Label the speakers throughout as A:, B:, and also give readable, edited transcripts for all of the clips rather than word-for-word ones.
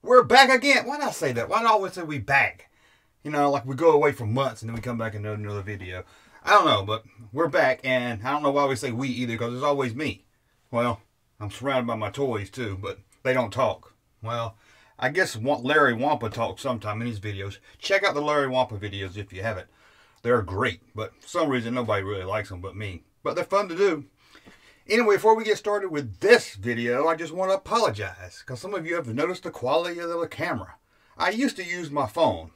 A: We're back again. Why did I say that? Why do I always say we back? You know, like we go away for months and then we come back and do another video. I don't know, but we're back, and I don't know why we say we either, because it's always me. Well, I'm surrounded by my toys too, but they don't talk. Well, I guess Larry Wampa talks sometime in his videos. Check out the Larry Wampa videos if you haven't. They're great, but for some reason nobody really likes them but me. But they're fun to do. Anyway, before we get started with this video, I just want to apologize, because some of you have noticed the quality of the camera. I used to use my phone,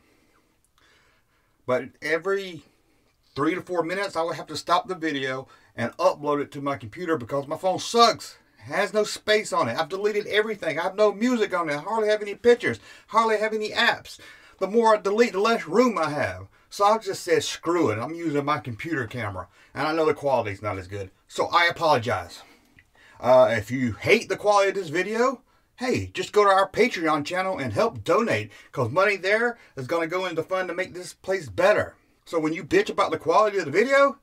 A: but every 3 to 4 minutes I would have to stop the video and upload it to my computer because my phone sucks. It has no space on it. I've deleted everything. I have no music on it. I hardly have any pictures. Hardly have any apps. The more I delete, the less room I have. So I just said, screw it. I'm using my computer camera. And I know the quality's not as good. So I apologize. If you hate the quality of this video, hey, just go to our Patreon channel and help donate. Because money there is going to go into fund to make this place better. So when you bitch about the quality of the video,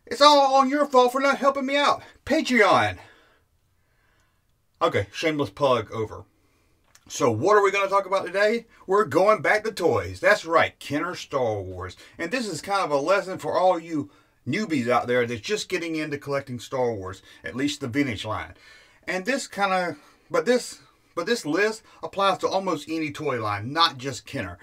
A: it's all on your fault for not helping me out. Patreon. Okay, shameless plug over. So what are we going to talk about today? We're going back to toys. That's right, Kenner Star Wars. And this is kind of a lesson for all you newbies out there that's just getting into collecting Star Wars, at least the vintage line. And this kind of, but this list applies to almost any toy line, not just Kenner.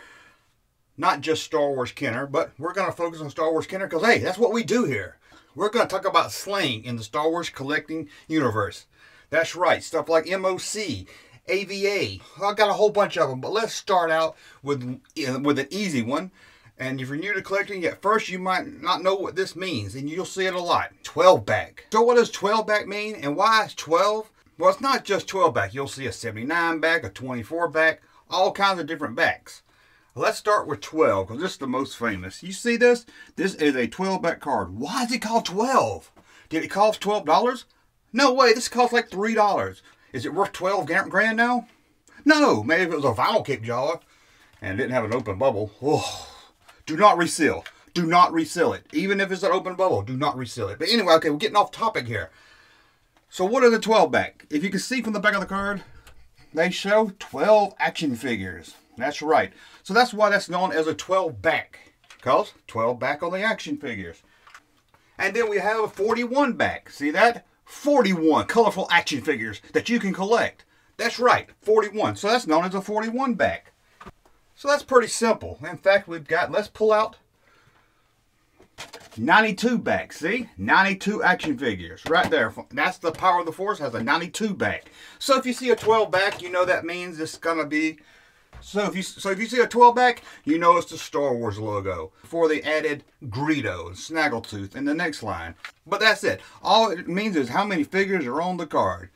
A: Not just Star Wars Kenner, but we're going to focus on Star Wars Kenner because, hey, that's what we do here. We're going to talk about Slang in the Star Wars collecting universe. That's right, stuff like MOC, AVA. I've got a whole bunch of them, but let's start out with an easy one. And if you're new to collecting, at first you might not know what this means, and you'll see it a lot. 12-back. So what does 12-back mean, and why is 12? Well, it's not just 12-back. You'll see a 79-back, a 24-back, all kinds of different backs. Let's start with 12, because this is the most famous. You see this? This is a 12-back card. Why is it called 12? Did it cost $12? No way, this costs like $3. Is it worth 12 grand now? No, maybe if it was a vinyl kick Jawa and didn't have an open bubble. Oh, do not reseal. Do not reseal it. Even if it's an open bubble, do not reseal it. But anyway, okay, we're getting off topic here. So what is a 12-back? If you can see from the back of the card, they show 12 action figures. That's right. So that's why that's known as a 12-back. Because 12 back on the action figures. And then we have a 41-back. See that? 41 colorful action figures that you can collect. That's right, 41. So that's known as a 41-back. So that's pretty simple. In fact, we've got, let's pull out 92-back. See? 92 action figures right there. That's the Power of the Force, has a 92-back. So if you see a 12-back, you know that means it's going to be... So if you see a 12-back, you know it's the Star Wars logo. Before they added Greedo and Snaggletooth in the next line. But that's it. All it means is how many figures are on the card.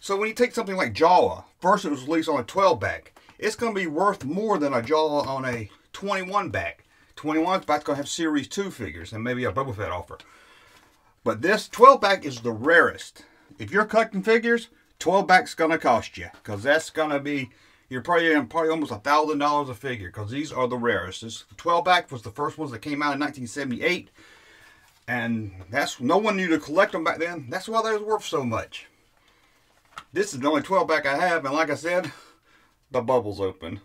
A: So when you take something like Jawa, first it was released on a 12-back. It's going to be worth more than a Jawa on a 21-back. 21's about to have Series 2 figures and maybe a Boba Fett offer. But this 12-back is the rarest. If you're collecting figures, 12-back's going to cost you. Because that's going to be... You're probably almost $1,000 a figure because these are the rarest. This 12-back was the first ones that came out in 1978. And that's no one knew to collect them back then. That's why they was worth so much. This is the only 12-back I have. And like I said, the bubble's open.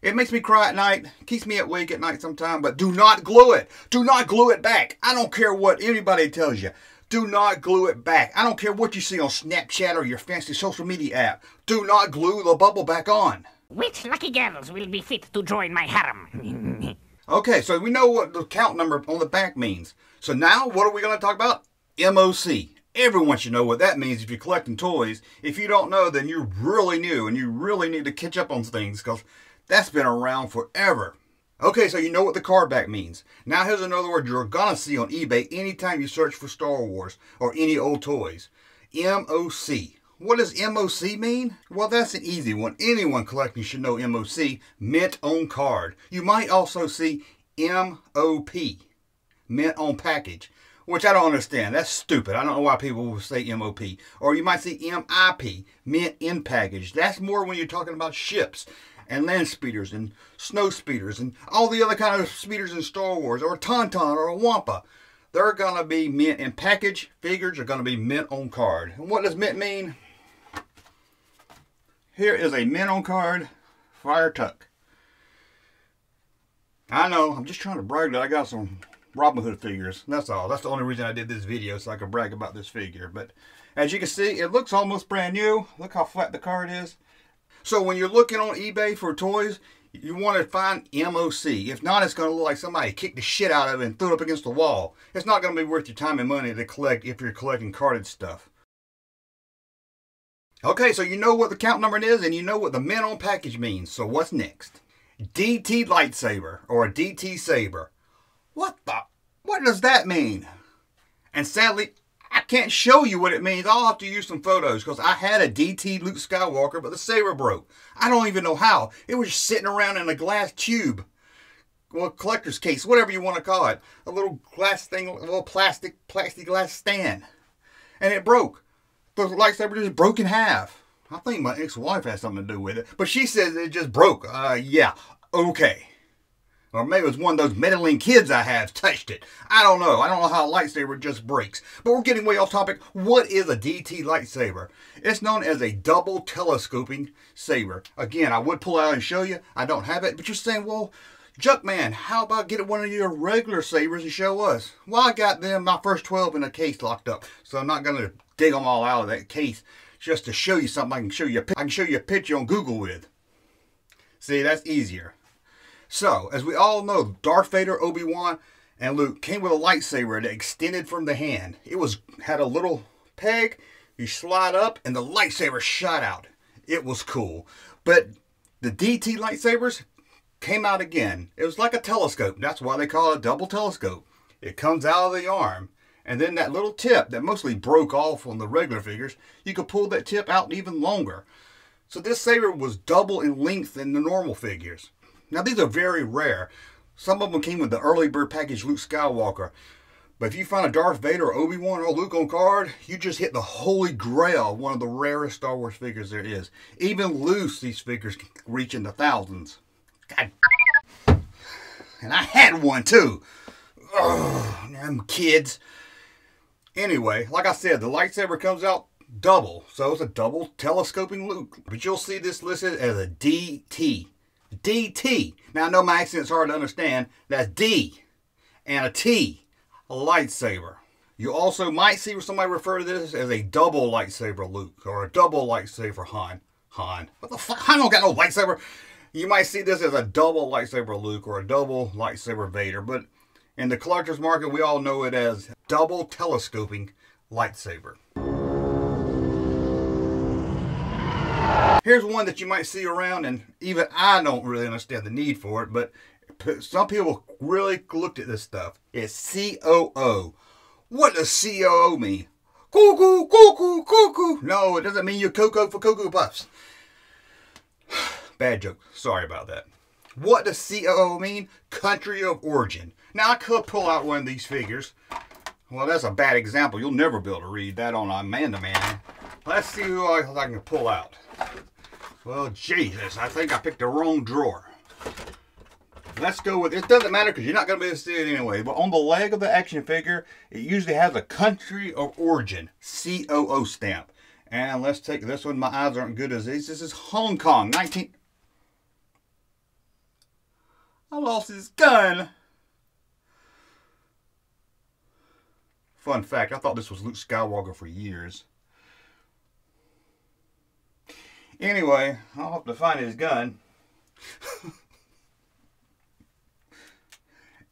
A: It makes me cry at night. Keeps me awake at night sometime. But do not glue it. Do not glue it back. I don't care what anybody tells you. Do not glue it back. I don't care what you see on Snapchat or your fancy social media app. Do not glue the bubble back on.
B: Which lucky girls will be fit to join my harem?
A: Okay, so we know what the count number on the back means. So now, what are we going to talk about? MOC. Everyone should know what that means if you're collecting toys. If you don't know, then you're really new and you really need to catch up on things because that's been around forever. Okay, so you know what the card back means. Now here's another word you're going to see on eBay anytime you search for Star Wars or any old toys. MOC. What does MOC mean? Well, that's an easy one. Anyone collecting should know MOC, mint on card. You might also see MOP, mint on package, which I don't understand. That's stupid. I don't know why people will say MOP. Or you might see MIP, mint in package. That's more when you're talking about ships and land speeders and snow speeders and all the other kind of speeders in Star Wars, or a Tauntaun or a Wampa. They're going to be mint in package. Figures are going to be mint on card. And what does mint mean? Here is a mint on card Friar Tuck. I know, I'm just trying to brag that I got some Robin Hood figures. That's all. That's the only reason I did this video, so I could brag about this figure. But as you can see, it looks almost brand new. Look how flat the card is. So when you're looking on eBay for toys, you want to find MOC. If not, it's going to look like somebody kicked the shit out of it and threw it up against the wall. It's not going to be worth your time and money to collect if you're collecting carded stuff. Okay, so you know what the count number is and you know what the mint on package means. So what's next? DT lightsaber or a DT saber. What does that mean? And sadly, I can't show you what it means. I'll have to use some photos because I had a DT Luke Skywalker, but the saber broke. I don't even know how. It was just sitting around in a glass tube. Well, collector's case, whatever you want to call it. A little glass thing, a little plastic glass stand. And it broke. The lightsaber just broke in half. I think my ex-wife has something to do with it. But she says it just broke. Yeah, okay. Or maybe it was one of those meddling kids I have touched it. I don't know. I don't know how a lightsaber just breaks. But we're getting way off topic. What is a DT lightsaber? It's known as a double telescoping saber. Again, I would pull out and show you. I don't have it. But you're saying, well, Junkman, how about getting one of your regular sabers and show us? Well, I got them, my first 12 in a case locked up. So I'm not going to dig them all out of that case just to show you something I can show you a picture on Google with. See, that's easier. So, as we all know, Darth Vader, Obi-Wan, and Luke came with a lightsaber that extended from the hand. It had a little peg, you slide up, and the lightsaber shot out. It was cool. But the DT lightsabers came out again. It was like a telescope. That's why they call it a double telescope. It comes out of the arm. And then that little tip that mostly broke off on the regular figures, you could pull that tip out even longer. So this saber was double in length than the normal figures. Now these are very rare. Some of them came with the early bird package Luke Skywalker. But if you find a Darth Vader or Obi-Wan or Luke on card, you just hit the holy grail, one of the rarest Star Wars figures there is. Even loose, these figures can reach in the thousands. God. And I had one too. Ugh, them kids. Anyway, like I said, the lightsaber comes out double. So it's a double telescoping Luke. But you'll see this listed as a DT. DT. Now I know my accent's hard to understand. That's D and a T. A lightsaber. You also might see somebody refer to this as a double lightsaber Luke or a double lightsaber Han. What the fuck? I don't got no lightsaber. You might see this as a double lightsaber Luke or a double lightsaber Vader. But in the collector's market, we all know it as double telescoping lightsaber. Here's one that you might see around, and even I don't really understand the need for it, but some people really looked at this stuff. It's COO. What does COO mean? Cuckoo, cuckoo, cuckoo. No, it doesn't mean you're Cocoa for Cocoa Puffs. Bad joke. Sorry about that. What does COO mean? Country of origin. Now, I could pull out one of these figures. Well, that's a bad example. You'll never be able to read that on a man-to-man. Let's see who I can pull out. Well, Jesus, I think I picked the wrong drawer. Let's go with, it doesn't matter because you're not going to be able to see it anyway, but on the leg of the action figure, it usually has a country of origin, COO stamp. And let's take this one. My eyes aren't good as these. This is Hong Kong, I lost his gun. Fun fact, I thought this was Luke Skywalker for years. Anyway, I'll have to find his gun.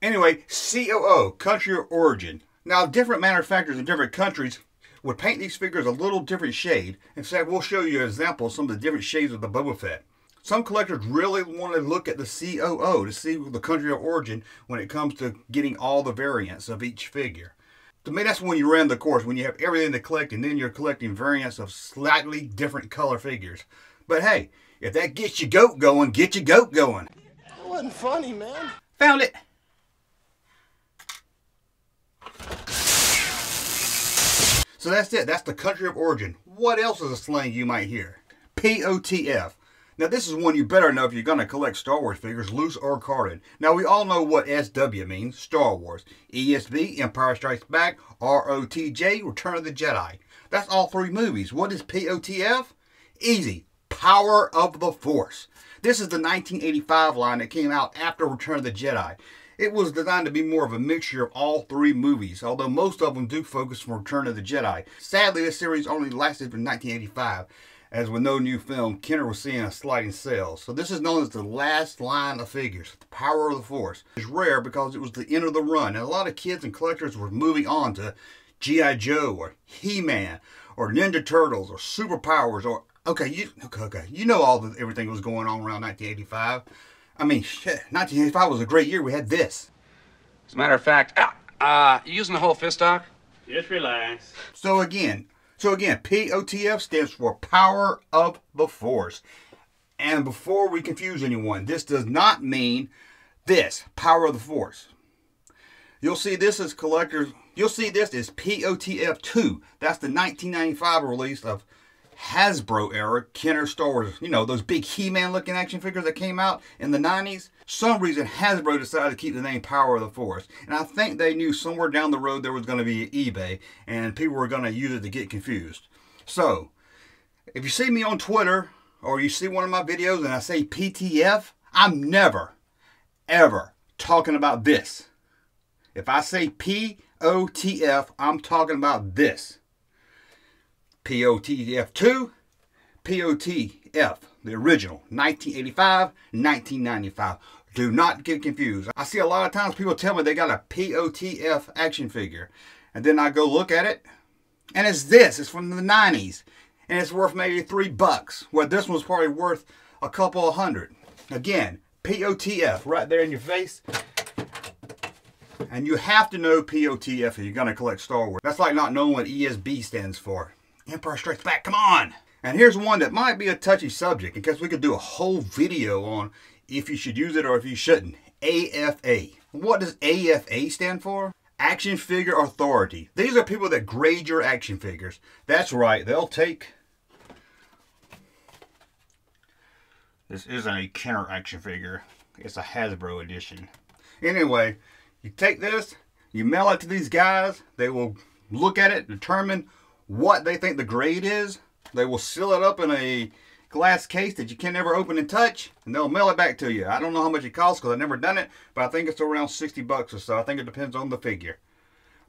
A: Anyway, COO, country of origin. Now, different manufacturers in different countries would paint these figures a little different shade. In fact, we'll show you an example of some of the different shades of the Boba Fett. Some collectors really want to look at the COO to see the country of origin when it comes to getting all the variants of each figure. To me, that's when you ran the course, when you have everything to collect and then you're collecting variants of slightly different color figures. But hey, if that gets your goat going, get your goat going.
C: That wasn't funny, man.
A: Found it. So that's it. That's the country of origin. What else is a slang you might hear? POTF. Now this is one you better know if you're going to collect Star Wars figures, loose or carded. Now we all know what SW means, Star Wars. ESB, Empire Strikes Back. ROTJ, Return of the Jedi. That's all three movies. What is POTF? Easy. Power of the Force. This is the 1985 line that came out after Return of the Jedi. It was designed to be more of a mixture of all three movies, although most of them do focus on Return of the Jedi. Sadly, this series only lasted from 1985, as with no new film, Kenner was seeing a sliding sales. So this is known as the last line of figures, the Power of the Force. It's rare because it was the end of the run, and a lot of kids and collectors were moving on to G.I. Joe, or He-Man, or Ninja Turtles, or Superpowers, or you know everything was going on around 1985. I mean, shit, 1985 was a great year. We had this.
D: As a matter of fact, you using the whole fist, Doc?
E: Just relax.
A: So again, POTF stands for Power of the Force. And before we confuse anyone, this does not mean this, Power of the Force. You'll see this as collectors. You'll see this as POTF 2. That's the 1995 release of Hasbro era Kenner Star Wars. You know, those big He-Man looking action figures that came out in the 90s. Some reason Hasbro decided to keep the name Power of the Force. And I think they knew somewhere down the road there was going to be eBay and people were going to use it to get confused. So, if you see me on Twitter or you see one of my videos and I say PTF, I'm never, ever talking about this. If I say POTF, I'm talking about this. POTF 2, POTF, the original, 1985, 1995. Do not get confused. I see a lot of times people tell me they got a POTF action figure. And then I go look at it, and it's this. It's from the 90s. And it's worth maybe $3. Where this one's probably worth a couple of hundred. Again, POTF, right there in your face. And you have to know POTF if you're going to collect Star Wars. That's like not knowing what ESB stands for. Empire Strikes Back, come on! And here's one that might be a touchy subject, because we could do a whole video on if you should use it or if you shouldn't. AFA. What does AFA stand for? Action Figure Authority. These are people that grade your action figures. That's right, they'll take... This isn't a Kenner action figure. It's a Hasbro edition. Anyway, you take this, you mail it to these guys, they will look at it, determine what they think the grade is. They will seal it up in a glass case that you can never open and touch, and they'll mail it back to you. I don't know how much it costs because I've never done it, but I think it's around $60 or so. I think it depends on the figure.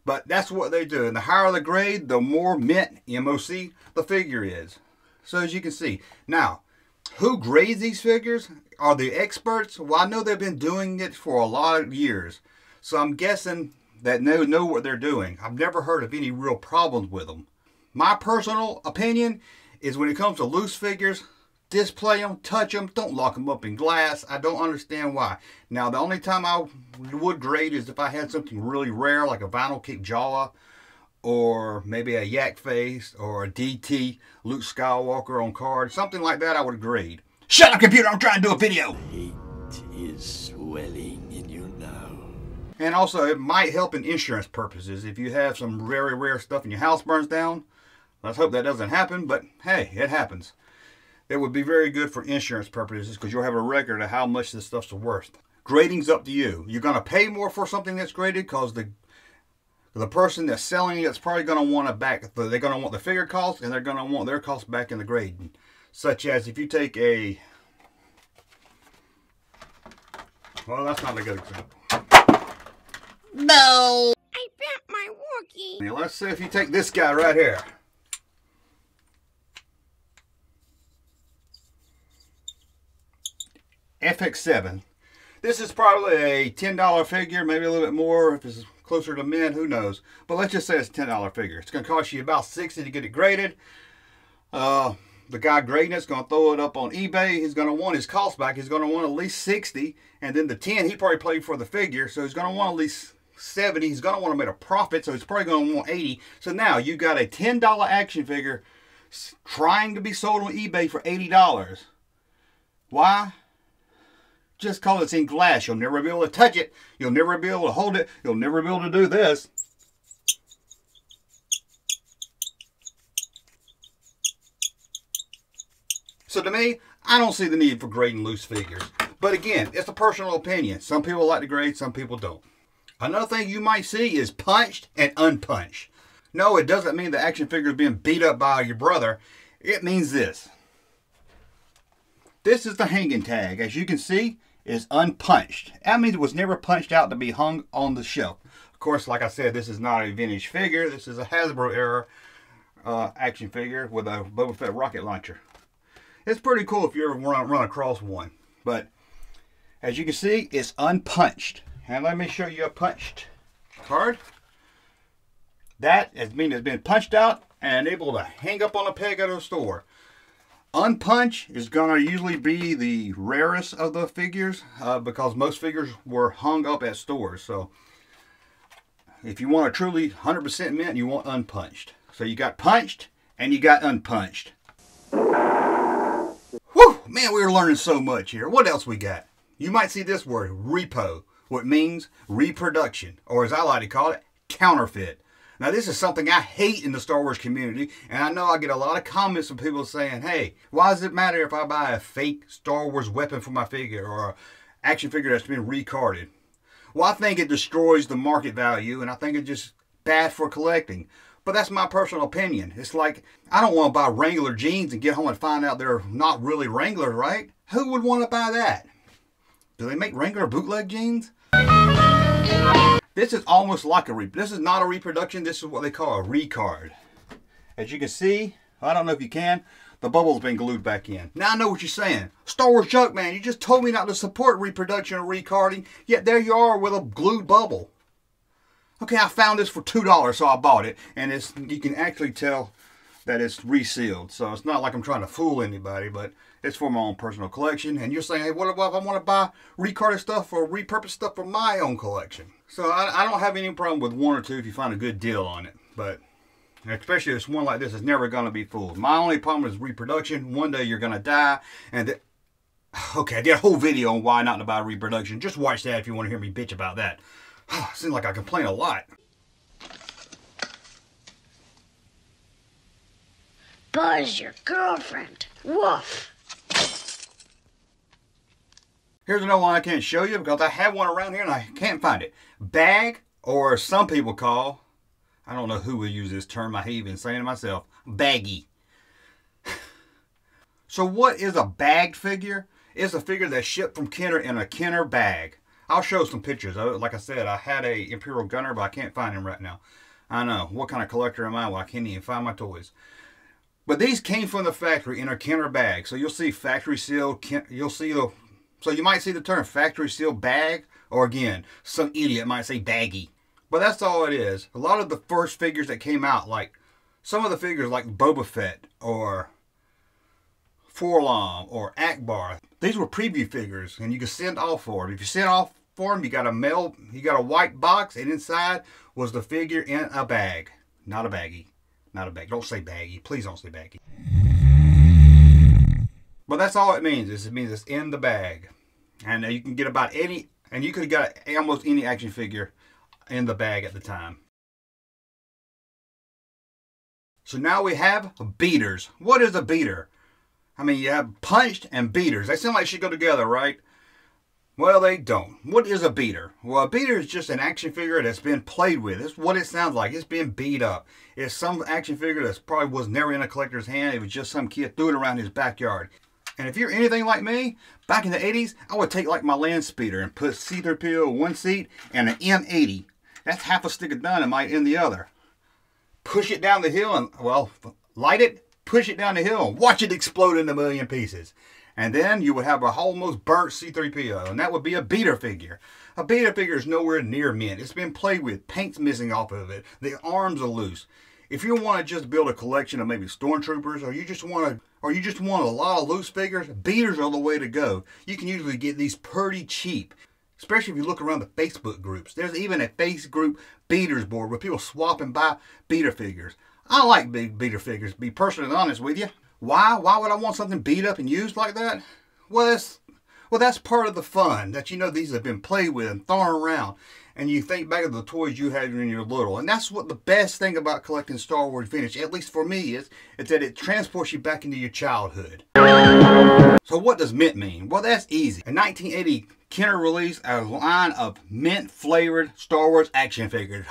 A: But that's what they do. And the higher the grade, the more mint, MOC, the figure is. So as you can see. Now, who grades these figures? Are the experts? Well, I know they've been doing it for a lot of years. So I'm guessing that they know what they're doing. I've never heard of any real problems with them. My personal opinion is when it comes to loose figures, display them, touch them, don't lock them up in glass. I don't understand why. Now, the only time I would grade is if I had something really rare, like a vinyl kick Jawa, or maybe a Yak Face, or a DT Luke Skywalker on card. Something like that I would grade. Shut up, computer! I'm trying to do a video!
C: Hate is swelling in you now.
A: And also, it might help in insurance purposes. If you have some very rare stuff and your house burns down, let's hope that doesn't happen, but hey, it happens. It would be very good for insurance purposes because you'll have a record of how much this stuff's worth. Grading's up to you. You're going to pay more for something that's graded because the person that's selling it's probably going to want it back. They're going to want the figure cost and they're going to want their cost back in the grading. Such as if you take a... Well, that's not a good example.
B: No! I bent my Wookiee.
A: Now, let's say if you take this guy right here. FX7. This is probably a $10 figure, maybe a little bit more if it's closer to men, who knows. But let's just say it's a $10 figure. It's going to cost you about $60 to get it graded. The guy grading it's going to throw it up on eBay. He's going to want his cost back. He's going to want at least $60. And then the 10 he probably paid for the figure. So he's going to want at least $70. He's going to want to make a profit. So he's probably going to want $80. So now you got a $10 action figure trying to be sold on eBay for $80. Why? Just because it's in glass. You'll never be able to touch it. You'll never be able to hold it. You'll never be able to do this. So to me, I don't see the need for grading loose figures. But again, it's a personal opinion. Some people like to grade, some people don't. Another thing you might see is punched and unpunched. No, it doesn't mean the action figure is being beat up by your brother. It means this. This is the hanging tag. As you can see, it's unpunched. That means it was never punched out to be hung on the shelf. Of course, like I said, this is not a vintage figure. This is a Hasbro era action figure with a Boba Fett rocket launcher. It's pretty cool if you ever run across one. But as you can see, it's unpunched. And let me show you a punched card. That means it's been punched out and able to hang up on a peg at a store. Unpunched is going to usually be the rarest of the figures because most figures were hung up at stores. So if you want a truly 100% mint, you want unpunched. So you got punched and you got unpunched. Whew, man, we're learning so much here. What else we got? You might see this word, repo, what means reproduction, or as I like to call it, counterfeit. Now, this is something I hate in the Star Wars community, and I know I get a lot of comments from people saying, hey, why does it matter if I buy a fake Star Wars weapon for my figure or an action figure that's been recarded? Well, I think it destroys the market value, and I think it's just bad for collecting. But that's my personal opinion. It's like, I don't want to buy Wrangler jeans and get home and find out they're not really Wrangler, right? Who would want to buy that? Do they make Wrangler bootleg jeans? This is almost like this is not a reproduction. This is what they call a recard. As you can see, I don't know if you can, the bubble's been glued back in. Now I know what you're saying. Star Wars Junk Man, you just told me not to support reproduction or recarding, yet there you are with a glued bubble. Okay, I found this for $2, so I bought it. And you can actually tell that it's resealed. So it's not like I'm trying to fool anybody, but it's for my own personal collection. And you're saying, hey, what if I want to buy recarded stuff or repurposed stuff for my own collection? So I don't have any problem with one or two if you find a good deal on it. But especially this one like this is never going to be fooled. My only problem is reproduction. One day you're going to die. And okay, I did a whole video on why not to buy reproduction. Just watch that if you want to hear me bitch about that. Seems like I complain a lot.
E: Buzz, your girlfriend. Woof.
A: Here's another one I can't show you because I have one around here and I can't find it. Bag, or some people call, I don't know who would use this term, I hate even saying it myself, baggy. So what is a bagged figure? It's a figure that's shipped from Kenner in a Kenner bag. I'll show some pictures of it. Like I said, I had a Imperial Gunner, but I can't find him right now. I know, what kind of collector am I? Well, I can't even find my toys. But these came from the factory in a Kenner bag. So you'll see factory sealed, so you might see the term factory sealed bag, or again, some idiot might say baggy. But that's all it is. A lot of the first figures that came out, like some of the figures like Boba Fett, or Forlom, or Akbar, these were preview figures, and you could send off for them. If you sent off for them, you got a white box, and inside was the figure in a bag. Not a baggie. Not a bag. Don't say baggy. Please don't say baggy. But that's all it means. It means it's in the bag. And you can get about any, and you could have got almost any action figure in the bag at the time. So now we have beaters. What is a beater? I mean, you have punched and beaters. They sound like they should go together, right? Well, they don't. What is a beater? Well, a beater is just an action figure that's been played with. It's what it sounds like. It's been beat up. It's some action figure that probably was never in a collector's hand. It was just some kid threw it around his backyard. And if you're anything like me, back in the 80s, I would take like my land speeder and put C-3PO in one seat and an M80. That's half a stick of dynamite in the other. Push it down the hill and, well, light it, push it down the hill, and watch it explode in a million pieces. And then you would have a almost burnt C-3PO, and that would be a beater figure. A beater figure is nowhere near mint. It's been played with, paint's missing off of it, the arms are loose. If you want to just build a collection of maybe stormtroopers, or you just want a lot of loose figures, beaters are the way to go. You can usually get these pretty cheap, especially if you look around the Facebook groups. There's even a face group beaters board where people swap and buy beater figures. I like big beater figures, to be personally honest with you. Why? Why would I want something beat up and used like that? Well, that's part of the fun, that you know these have been played with and thrown around. And you think back of the toys you had when you were little. And that's what the best thing about collecting Star Wars vintage, at least for me, is that it transports you back into your childhood. So what does mint mean? Well, that's easy. In 1980, Kenner released a line of mint-flavored Star Wars action figures.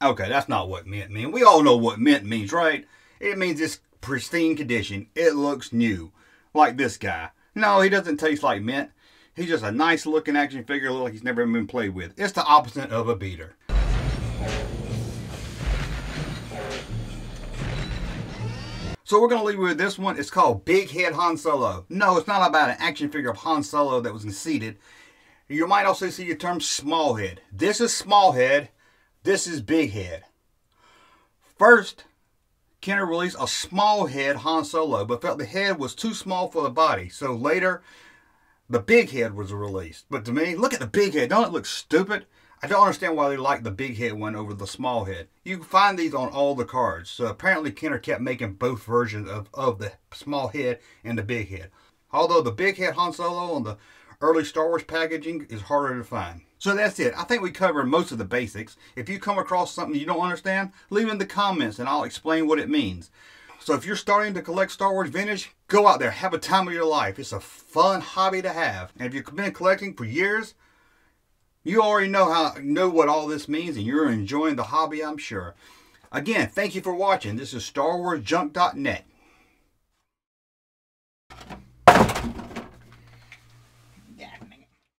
A: Okay, that's not what mint means. We all know what mint means, right? It means it's pristine condition. It looks new. Like this guy. No, he doesn't taste like mint. He's just a nice looking action figure, look like he's never been played with. It's the opposite of a beater. So we're going to leave you with this one. It's called Big Head Han Solo. No, it's not about an action figure of Han Solo that was conceited. You might also see the term small head. This is small head. This is big head. First, Kenner released a small head Han Solo, but felt the head was too small for the body. So later, the big head was released. But to me, look at the big head. Don't it look stupid? I don't understand why they like the big head one over the small head. You can find these on all the cards. So apparently Kenner kept making both versions of the small head and the big head. Although the big head Han Solo on the early Star Wars packaging is harder to find. So that's it. I think we covered most of the basics. If you come across something you don't understand, leave it in the comments and I'll explain what it means. So if you're starting to collect Star Wars vintage, go out there, have a time of your life. It's a fun hobby to have. And if you've been collecting for years, you already know what all this means and you're enjoying the hobby, I'm sure. Again, thank you for watching. This is StarWarsJunk.net.